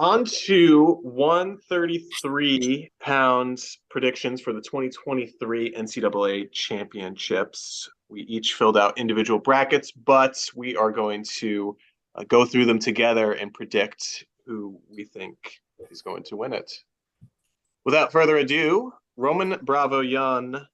On to 133 pounds predictions for the 2023 NCAA Championships. We each filled out individual brackets, but we are going to go through them together and predict who we think is going to win it. Without further ado, Roman Bravo Young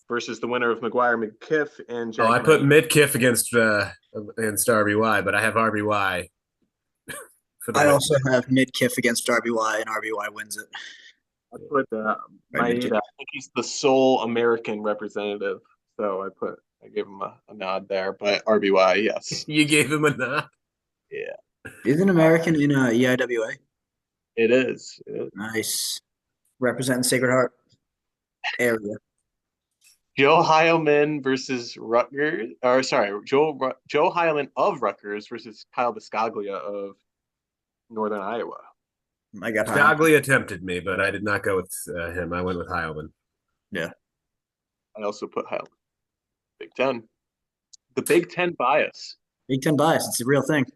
versus the winner of McGuire McKiff and Jack. Oh, I put Midkiff against RBY, but I have RBY for the I win. also have Midkiff against RBY, and RBY wins it. I put Maeda. I think he's the sole American representative, so I gave him a nod there. But RBY, yes, You gave him a nod. yeah, Isn't American in EIWA? it is. Nice. Representing Sacred Heart area. Joe Heilman versus Rutgers, or sorry, Joe Heilman of Rutgers versus Kyle Biscaglia of Northern Iowa. I got Biscaglia tempted me, but I did not go with him. I went with Heilman. Yeah. I also put Heilman. Big Ten. The Big Ten bias. Big Ten bias. It's a real thing.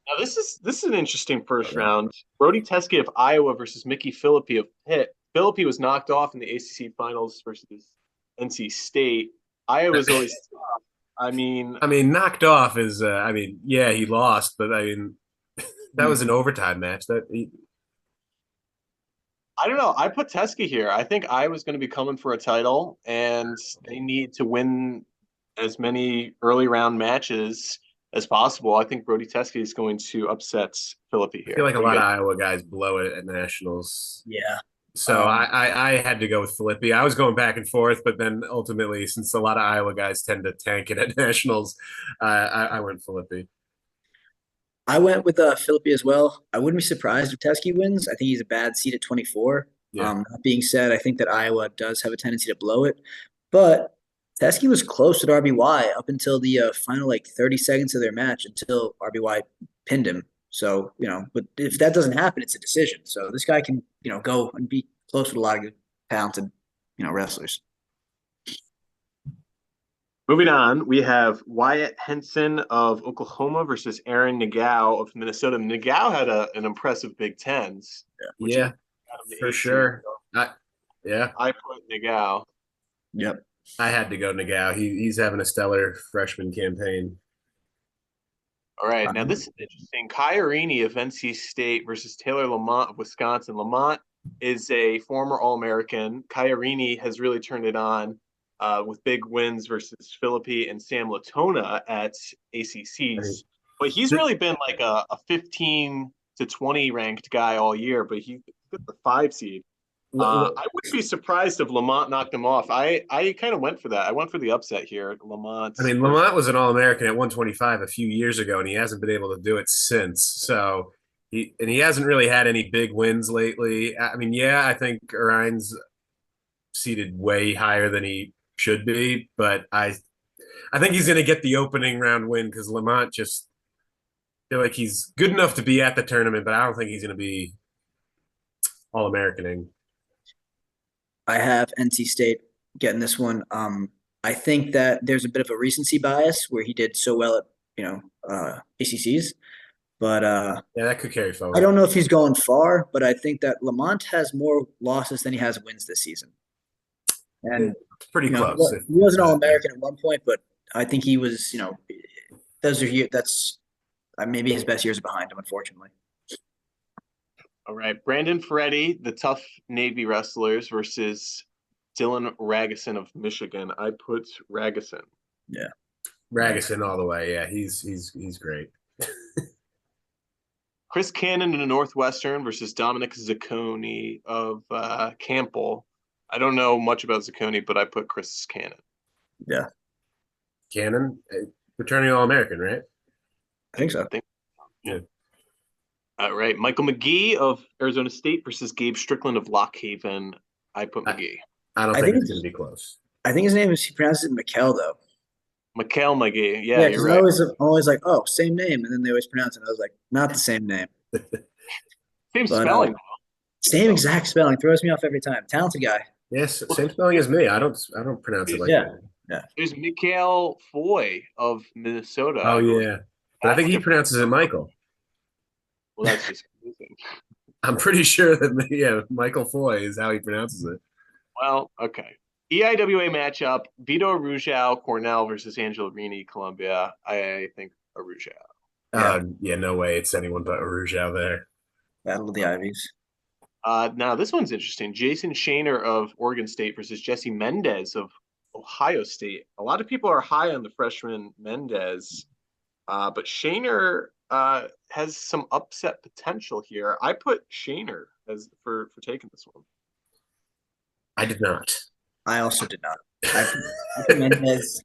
Now this is an interesting first round. Brody Teske of Iowa versus Mickey Philippi of Pitt. Philippi was knocked off in the ACC finals versus NC State. Iowa's always tough. I mean, knocked off is. Yeah, he lost, but that was an overtime match. I don't know. I put Teske here. I think Iowa's going to be coming for a title, and they need to win as many early round matches as possible. I think Brody Teske is going to upset Philippi here. I feel like a lot of Iowa guys blow it at nationals. Yeah. So I had to go with Philippi. I was going back and forth, but then ultimately, since a lot of Iowa guys tend to tank it at nationals, I went Philippi. I went with Philippi as well. I wouldn't be surprised if Teske wins. I think he's a bad seed at 24. Yeah. That being said, I think that Iowa does have a tendency to blow it. But Teske was close with RBY up until the final 30 seconds of their match until RBY pinned him. So, but if that doesn't happen, it's a decision. So this guy can, go and be close with a lot of good, talented, wrestlers. Moving on, we have Wyatt Henson of Oklahoma versus Aaron Nagao of Minnesota. Nagao had an impressive Big Tens. Yeah, for sure. I put Nagao. Yep. I had to go Nagao. He's having a stellar freshman campaign. All right, now this is interesting. Kairini of NC State versus Taylor Lamont of Wisconsin. Lamont is a former All-American. Kairini has really turned it on with big wins versus Philippi and Sam Latona at ACCs. But he's really been like a 15 to 20 ranked guy all year, but he got the 5 seed. I wouldn't be surprised if Lamont knocked him off. I kind of went for that. I went for the upset here. Lamont was an All-American at 125 a few years ago, and he hasn't been able to do it since. So he hasn't really had any big wins lately. I think Orion's seated way higher than he should be, but I think he's going to get the opening round win because Lamont just feel like he's good enough to be at the tournament, but I don't think he's going to be All-Americaning. I have NC State getting this one. I think that there's a bit of a recency bias where he did so well at ACCs, but that could carry forward. I don't know if he's going far, but I think that Lamont has more losses than he has wins this season. And it's pretty close. He was an All-American at one point, but I think he was, that's maybe his best years are behind him, unfortunately. All right, Brandon Ferretti, the tough Navy wrestlers versus Dylan Ragusin of Michigan. I put Ragusin. Yeah, Ragusin all the way. Yeah, he's great. Chris Cannon in the Northwestern versus Dominic Zacconi of Campbell. I don't know much about Zacconi, but I put Chris Cannon. Yeah, Cannon, returning All-American, right? I think so. Yeah. All right, Michael McGee of Arizona State versus Gabe Strickland of Lock Haven. I put McGee. I don't think it's going to be close. I think his name is, he pronounces it Mikkel, though. Mikkel McGee. Yeah, you're right. I'm always like, oh, same name. And then they always pronounce it. I was like, not the same name. Same spelling. Same exact spelling. Throws me off every time. Talented guy. Yes, same spelling as me. I don't pronounce it like that. Yeah. There's Mikhail Foy of Minnesota. Oh, yeah. But I think he pronounces it Michael. Well, that's just confusing. I'm pretty sure that Michael Foy is how he pronounces it. Well, okay. EIWA matchup: Vito Arujau, Cornell versus Angelo Rini, Columbia. I think Arujau. Yeah, Yeah, no way. It's anyone but Rouge out there. Battle of the Ivies. Now this one's interesting. Jason Shaner of Oregon State versus Jesse Mendez of Ohio State. A lot of people are high on the freshman Mendez, but Shaner has some upset potential here. I put Shaner as for taking this one. I did not. I also did not. I put Mendez.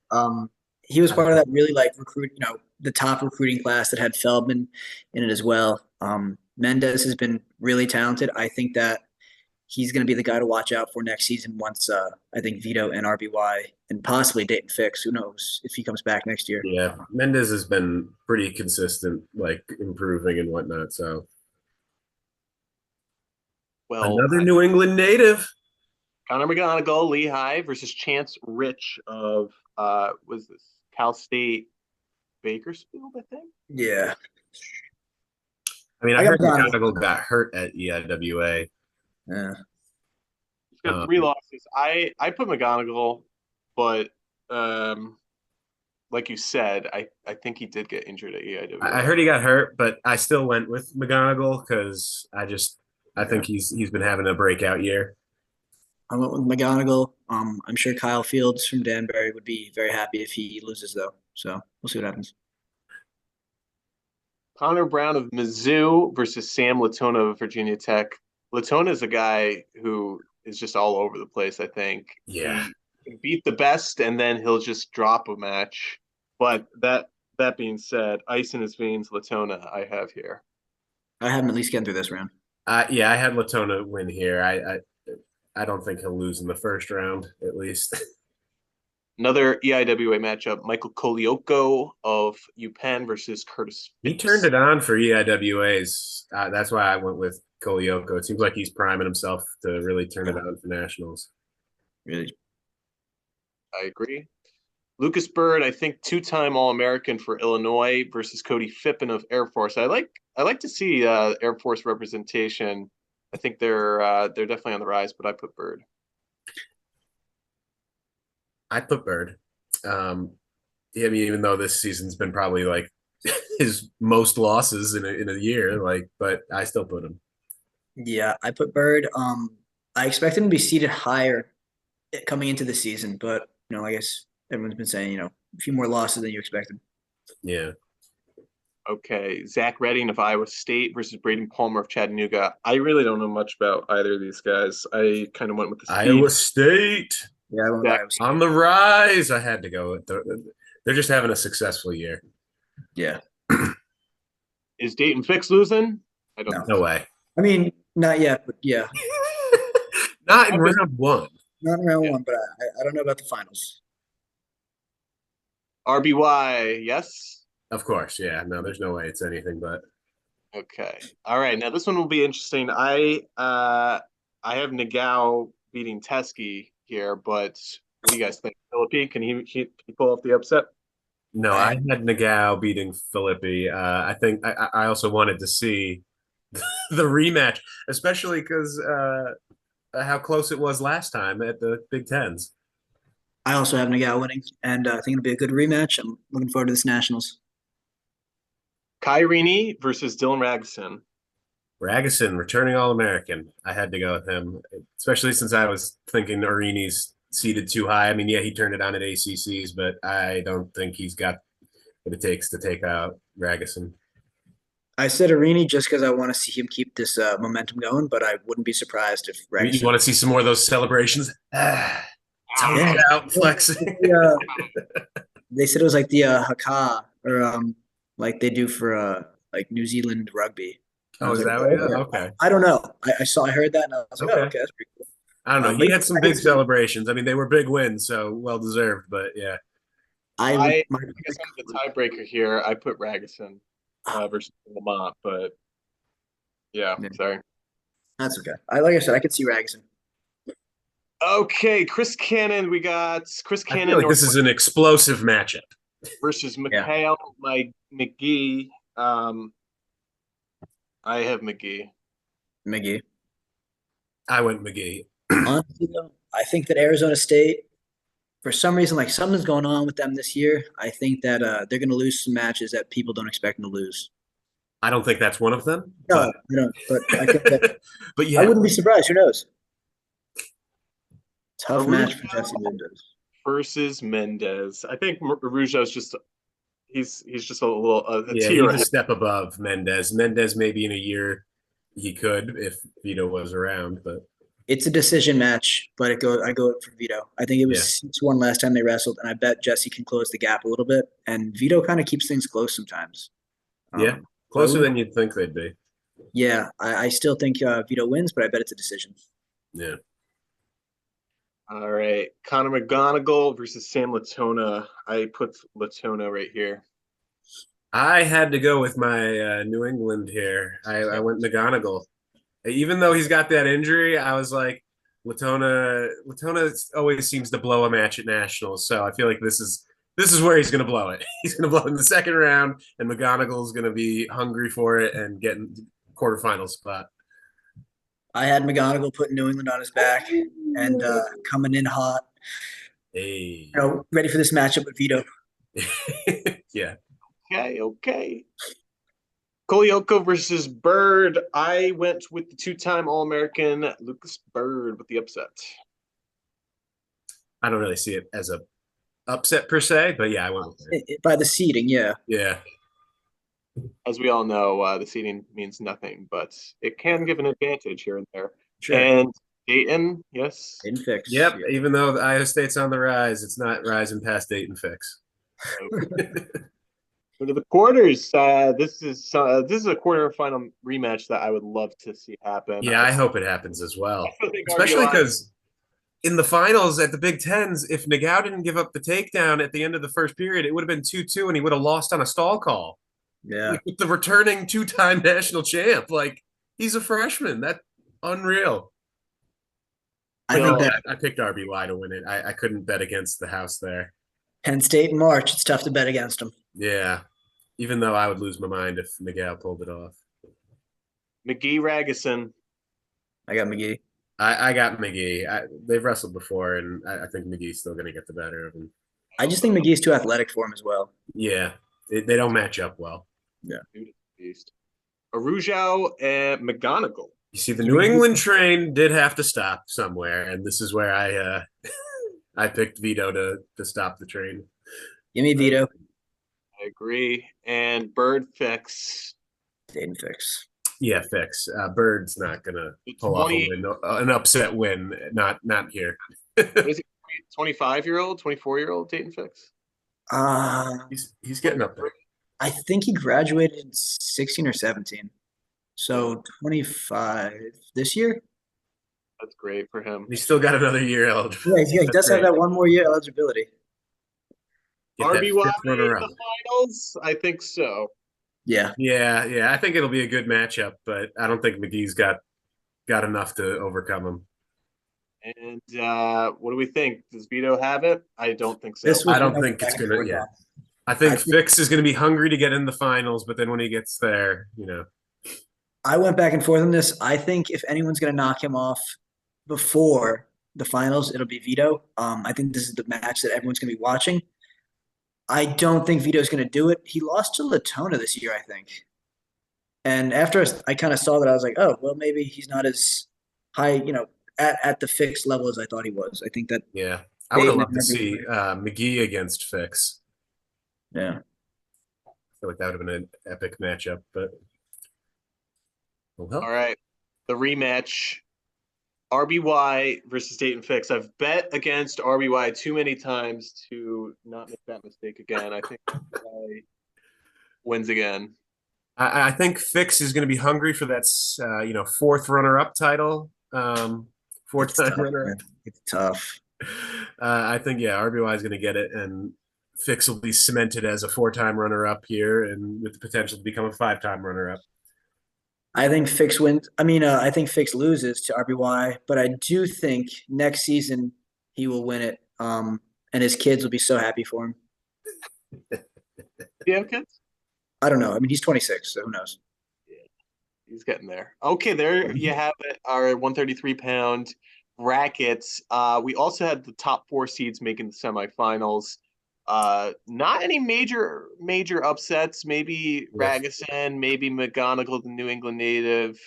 He was part of that really like the top recruiting class that had Feldman in it as well. Mendez has been really talented. I think that he's going to be the guy to watch out for next season once I think Vito and RBY and possibly Dayton Fix. Who knows if he comes back next year? Yeah, Mendez has been pretty consistent, like improving and whatnot. So Well, another New England native. Connor McGonigal, Lehigh versus Chance Rich of was this Cal State Bakersfield, I think. Yeah. I mean, I I got heard McGonigal. McGonigal got hurt at EIWA. Yeah. He's got 3 losses. I put McGonigal, but like you said, I think he did get injured at EIWA. I heard he got hurt, but I still went with McGonigal because I think he's been having a breakout year. I went with McGonigal. I'm sure Kyle Fields from Danbury would be very happy if he loses, though. So we'll see what happens. Connor Brown of Mizzou versus Sam Latona of Virginia Tech. Latona is a guy who is just all over the place, I think. Yeah. He can beat the best, and then he'll just drop a match. But that being said, ice in his veins, Latona I have here. I have him at least getting through this round. Yeah, I had Latona win here. I don't think he'll lose in the first round, at least. Another EIWA matchup: Michael Kolioko of UPenn versus Curtis He Fitz. turned it on for EIWAs. That's why I went with Kolioko. It seems like he's priming himself to really turn it on for nationals. Really? I agree. Lucas Bird, I think 2-time All-American for Illinois versus Cody Fippen of Air Force. I like to see Air Force representation. I think they're definitely on the rise, but I put Bird. I put Bird. Yeah, I mean, even though this season's been probably like his most losses in a year, but I still put him. Yeah, I put Bird. I expect him to be seated higher coming into the season, but I guess everyone's been saying a few more losses than you expected. Yeah. Okay, Zach Redding of Iowa State versus Braden Palmer of Chattanooga. I really don't know much about either of these guys. I kind of went with the speed. Iowa State. Yeah, I went with Iowa State. On the rise. I had to go with they're just having a successful year. Yeah. Is Dayton Fix losing? I don't know. No way. I mean, not yet, but yeah. Not in round one. Not in round one, but I don't know about the finals. RBY, yes? Of course, yeah. No, there's no way it's anything but. Okay. All right. Now this one will be interesting. I have Nagao beating Teskey here, but what do you guys think? Philippi, can he pull off the upset? No, I had Nagao beating Philippi. I think I also wanted to see the rematch, especially because how close it was last time at the Big Tens. I also have Nagao winning, and I think it'll be a good rematch. I'm looking forward to this Nationals. Kairini versus Dylan Ragusin. Ragusin, returning All-American. I had to go with him, especially since I was thinking Arini's seated too high. I mean, yeah, he turned it on at ACCs, but I don't think he's got what it takes to take out Ragusin. I said Arini just because I want to see him keep this momentum going, but I wouldn't be surprised if Ragusin. You want to see some more of those celebrations? Out flexing. They said it was like the haka, or like they do for like New Zealand rugby. Oh, is that what? Okay. I don't know. I heard that, and I was like, okay. Oh, okay, that's pretty cool. I don't know. He had some big celebrations. I mean, they were big wins, so well deserved. But yeah, I guess I'm the tiebreaker here. I put Ragusin versus Lamont, but yeah, sorry. That's okay. Like I said, I could see Ragusin. Okay, Chris Cannon. We got Chris Cannon. I feel like this is an explosive matchup versus Mikhail McGee. I have McGee. McGee. I went McGee. Honestly, though, I think that Arizona State, for some reason, like something's going on with them this year. I think that they're going to lose some matches that people don't expect them to lose. I don't think that's one of them, No, but I don't. But I think that but I yeah, wouldn't be surprised. Who knows? Tough match for Araujo Jesse Mendez. versus Mendez. I think Araujo's just he's just a little a yeah, tier he's a ahead. step above Mendez. Mendez maybe in a year he could if Vito was around, but It's a decision match, but I go for Vito. I think it yeah, was 6-1 last time they wrestled, and I bet Jesse can close the gap a little bit. And Vito kind of keeps things close sometimes. yeah, So I closer wouldn't. than you'd think they'd be. Yeah, I still think Vito wins, but I bet it's a decision. Yeah. All right, Connor McGonigal versus Sam Latona. I put Latona right here. I had to go with my New England here. I went McGonigal. Even though he's got that injury, I was like, Latona always seems to blow a match at nationals, so I feel like this is where he's going to blow it. He's going to blow it in the second round, and McGonigal's going to be hungry for it and getting quarterfinal spot. I had McGonigal putting New England on his back and coming in hot, Hey, ready for this matchup with Vito. yeah, Okay. Kolyoko versus Bird. I went with the two-time All-American Lucas Bird with the upset. I don't really see it as a upset per se, but yeah, I went with it. By the seeding, yeah. Yeah, As we all know, the seeding means nothing, but it can give an advantage here and there. Sure. And Dayton, yes. Didn't fix. yep. Yeah. Even though Iowa State's on the rise, it's not rising past Dayton fix. Go to the quarters. This is a quarterfinal rematch that I would love to see happen. Yeah, I hope it happens as well, I still think especially RBI because in the finals at the Big Tens, if Nagao didn't give up the takedown at the end of the first period, it would have been 2-2 and he would have lost on a stall call. Yeah. Like, with the returning two-time national champ. Like, he's a freshman. That's unreal. I think that I picked RBY to win it. I couldn't bet against the house there. Penn State in March, it's tough to bet against them. Yeah. Even though I would lose my mind if Nagao pulled it off. McGee Ragusan. I got McGee. I got McGee. They've wrestled before, and I think McGee's still going to get the better of him. I just think McGee's too athletic for him as well. Yeah. They don't match up well. Yeah. Beast. Araujo and McGonigal. You see, the New England train did have to stop somewhere, and this is where I I picked Vito to stop the train. Give me Vito. I agree. And Bird Fix. Didn't fix. Yeah, fix. Bird's not gonna pull off an upset win. Not here. What is he? 25-year-old, 24-year-old Dayton Fix. He's getting up there. I think he graduated in 16 or 17. So 25 this year? That's great for him. He's still got another year eligible. Yeah, he does have that one more year eligibility. RBY in the finals? I think so. Yeah. Yeah. I think it'll be a good matchup, but I don't think McGee's got enough to overcome him. And what do we think? Does Vito have it? I don't think so. I don't think it's gonna. Yeah, I think Fix is gonna be hungry to get in the finals, but then when he gets there, I went back and forth on this. I think if anyone's gonna knock him off before the finals, it'll be Vito. I think this is the match that everyone's gonna be watching. I don't think Vito's gonna do it. He lost to Latona this year, I think. And after I kind of saw that, I was like, oh, well, maybe he's not as high, at the Fix level as I thought he was. I think that. Yeah, I would have loved to see McGee against Fix. Yeah, I feel like that would have been an epic matchup, but all right, the rematch: RBY versus Dayton Fix. I've bet against RBY too many times to not make that mistake again. I think RBY wins again. I think Fix is going to be hungry for that, fourth runner-up title. Four-time runner. It's tough. I think RBY is going to get it, and Fix will be cemented as a four-time runner-up here, and with the potential to become a five-time runner-up. I think Fix wins. I think Fix loses to RBY, but I do think next season he will win it. And his kids will be so happy for him. Do you have kids? I don't know. He's 26, so who knows? He's getting there. Okay, there you have it. Our 133-pound brackets. We also had the top 4 seeds making the semifinals. Not any major upsets. Maybe Yeah. Ragusan, maybe McGonigal, the New England native.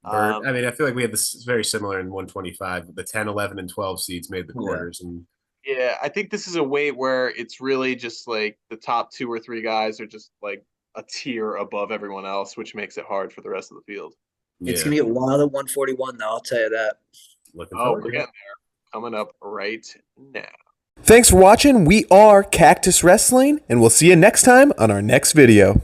Bert, I mean, I feel like we had this very similar in 125. The 10, 11, and 12 seeds made the Yeah. quarters, and Yeah, I think this is a weight where it's really just like the top 2 or 3 guys are just like a tier above everyone else, which makes it hard for the rest of the field. It's yeah, gonna get wild at 141, though. I'll tell you that. looking Oh, forward we're to it. getting there. Coming up right now. Thanks for watching. We are Cactus Wrestling, and we'll see you next time on our next video.